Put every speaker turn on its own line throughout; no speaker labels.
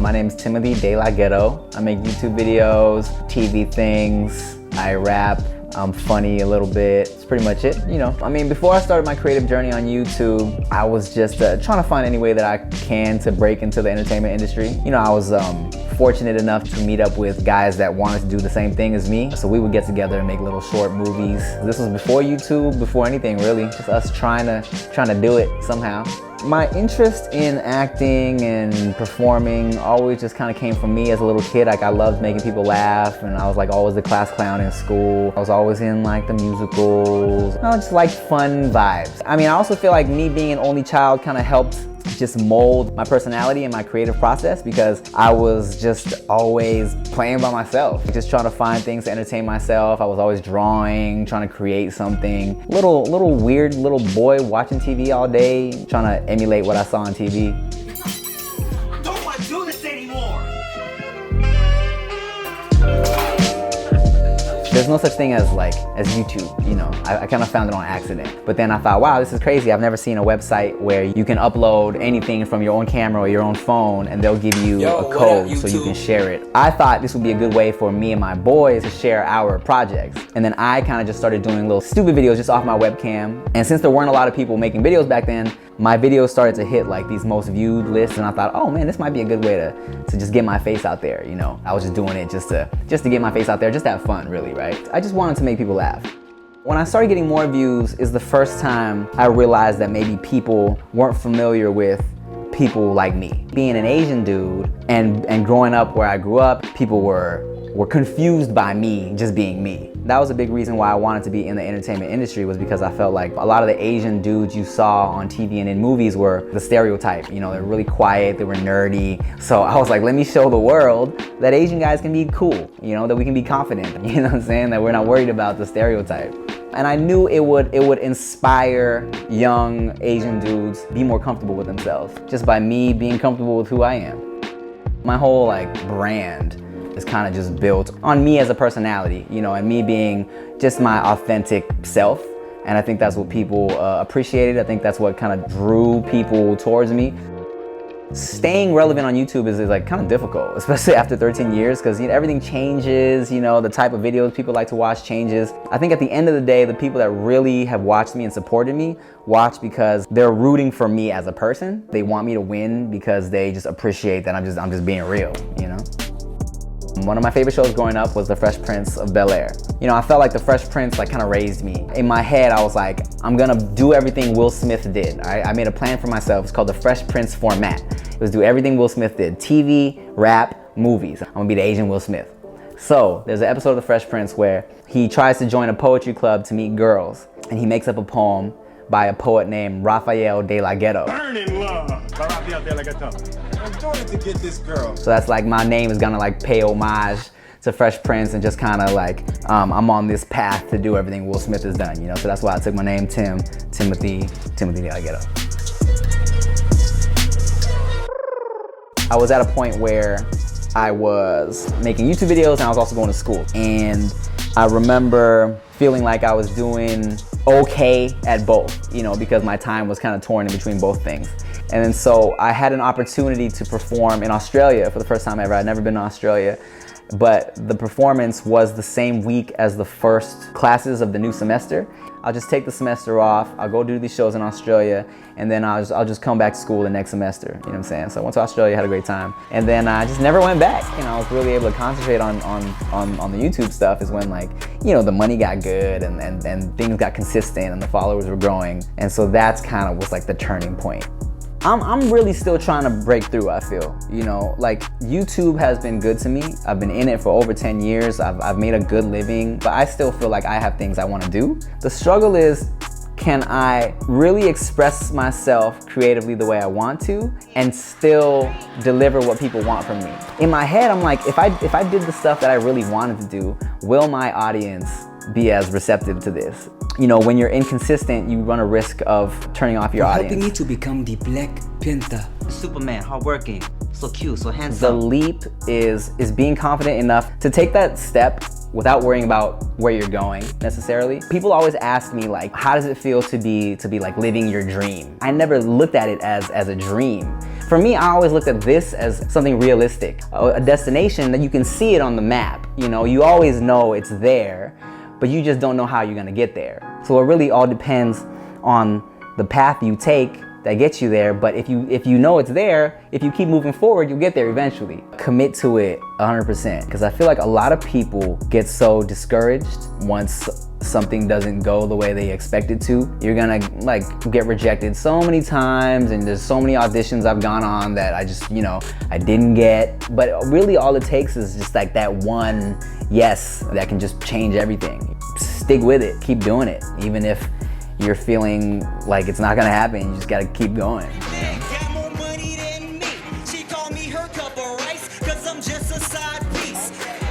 My name is Timothy DeLaGhetto. I make YouTube videos, TV things, I rap, I'm funny a little bit. It's pretty much it, you know. I mean, before I started my creative journey on YouTube, I was just trying to find any way that I can to break into the entertainment industry. You know, I was fortunate enough to meet up with guys that wanted to do the same thing as me. So we would get together and make little short movies. This was before YouTube, before anything really. Just us trying to do it somehow. My interest in acting and performing always just kind of came from me as a little kid. Like, I loved making people laugh, and I was like always the class clown in school. I was always in like the musicals. I just like fun vibes. I mean, I also feel like me being an only child kind of helped just mold my personality and my creative process, because I was just always playing by myself, just trying to find things to entertain myself. I was always drawing, trying to create something. Little weird little boy watching TV all day, trying to emulate what I saw on TV.
I don't want to do this anymore.
There's no such thing as YouTube, you know. I kind of found it on accident. But then I thought, wow, this is crazy. I've never seen a website where you can upload anything from your own camera or your own phone, and they'll give you a code so you can share it. I thought this would be a good way for me and my boys to share our projects. And then I kind of just started doing little stupid videos just off my webcam. And since there weren't a lot of people making videos back then, my videos started to hit like these most viewed lists, and I thought, oh man, this might be a good way to just get my face out there, you know. I was just doing it just to get my face out there, just to have fun, really, right? I just wanted to make people laugh. When I started getting more views is the first time I realized that maybe people weren't familiar with people like me. Being an Asian dude and growing up where I grew up, people were confused by me just being me. That was a big reason why I wanted to be in the entertainment industry, was because I felt like a lot of the Asian dudes you saw on TV and in movies were the stereotype. You know, they're really quiet, they were nerdy. So I was like, let me show the world that Asian guys can be cool, you know, that we can be confident, you know what I'm saying? That we're not worried about the stereotype. And I knew it would inspire young Asian dudes be more comfortable with themselves, just by me being comfortable with who I am. My whole brand is kind of just built on me as a personality, you know, and me being just my authentic self. And I think that's what people appreciated. I think that's what kind of drew people towards me. Staying relevant on YouTube is kind of difficult, especially after 13 years, because, you know, everything changes, you know, the type of videos people like to watch changes. I think at the end of the day, the people that really have watched me and supported me watch because they're rooting for me as a person. They want me to win because they just appreciate that I'm just being real, you know? One of my favorite shows growing up was The Fresh Prince of Bel-Air. You know, I felt like The Fresh Prince kind of raised me. In my head, I was like, I'm gonna do everything Will Smith did. I made a plan for myself. It's called the Fresh Prince format. It was do everything Will Smith did. TV, rap, movies. I'm gonna be the Asian Will Smith. So there's an episode of The Fresh Prince where he tries to join a poetry club to meet girls, and he makes up a poem by a poet named Raphael DeLaGhetto.
Burning love by Raphael DeLaGhetto. I'm doing it to get this girl.
So that's my name is gonna pay homage to Fresh Prince, and just kind of I'm on this path to do everything Will Smith has done, you know. So that's why I took my name, Timothy DeLaGhetto. I was at a point where I was making YouTube videos and I was also going to school, and I remember feeling like I was doing okay at both, you know, because my time was kind of torn in between both things. And then so I had an opportunity to perform in Australia for the first time ever. I'd never been to Australia, but the performance was the same week as the first classes of the new semester. I'll just take the semester off, I'll go do these shows in Australia, and then I'll just come back to school the next semester, you know what I'm saying? So I went to Australia, had a great time, and then I just never went back. You know, I was really able to concentrate on the YouTube stuff is when you know, the money got good and things got consistent and the followers were growing. And so that's kind of was the turning point. I'm really still trying to break through, I feel. You know, YouTube has been good to me. I've been in it for over 10 years. I've made a good living, but I still feel like I have things I want to do. The struggle is, can I really express myself creatively the way I want to and still deliver what people want from me? In my head, I'm like, if I did the stuff that I really wanted to do, will my audience be as receptive to this? You know, when you're inconsistent, you run a risk of turning off your audience.
Helping me to become the Black Panther.
Superman, hardworking, so cute, so
The
handsome.
leap is being confident enough to take that step without worrying about where you're going necessarily. People always ask me how does it feel to be living your dream? I never looked at it as a dream. For me, I always looked at this as something realistic, a destination that you can see it on the map. You know, you always know it's there, but you just don't know how you're gonna get there. So it really all depends on the path you take that gets you there. But if you know it's there, if you keep moving forward, you'll get there eventually. Commit to it 100%, because I feel like a lot of people get so discouraged once something doesn't go the way they expect it to. You're gonna like get rejected so many times, and there's so many auditions I've gone on that I just, you know, I didn't get. But really all it takes is just like that one yes that can just change everything. Stick with it, keep doing it, even if you're feeling like it's not gonna happen. You just gotta keep going, you know?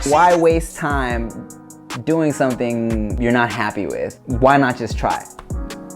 Why waste time doing something you're not happy with? Why not just try?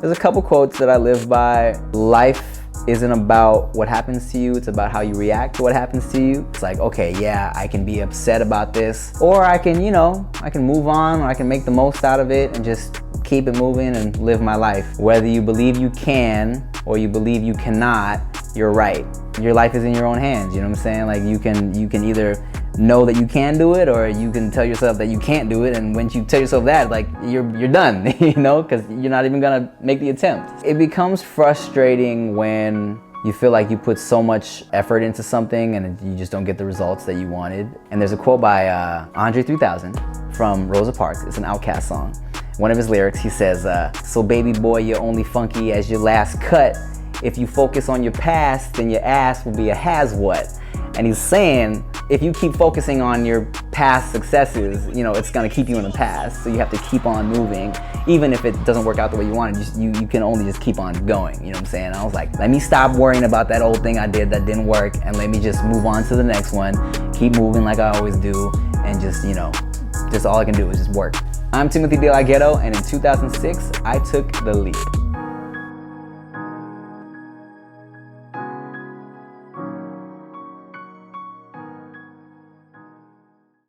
There's a couple quotes that I live by. Life isn't about what happens to you, it's about how you react to what happens to you. It's like, okay, yeah, I can be upset about this, or I can, you know, I can move on, or I can make the most out of it and just keep it moving and live my life. Whether you believe you can or you believe you cannot, you're right. Your life is in your own hands, you know what I'm saying? Like you can either know that you can do it, or you can tell yourself that you can't do it, and once you tell yourself that, like you're done, you know, because you're not even gonna make the attempt. It becomes frustrating when you feel like you put so much effort into something and you just don't get the results that you wanted. And there's a quote by Andre 3000 from Rosa Parks. It's an Outkast song. One of his lyrics, he says, so baby boy, you're only funky as your last cut. If you focus on your past, then your ass will be a has-what. And he's saying, if you keep focusing on your past successes, you know, it's gonna keep you in the past. So you have to keep on moving. Even if it doesn't work out the way you wanted, you can only just keep on going, you know what I'm saying? I was like, let me stop worrying about that old thing I did that didn't work, and let me just move on to the next one, keep moving like I always do, and just, you know, just all I can do is just work. I'm Timothy DeLaGhetto, and in 2006, I took the leap.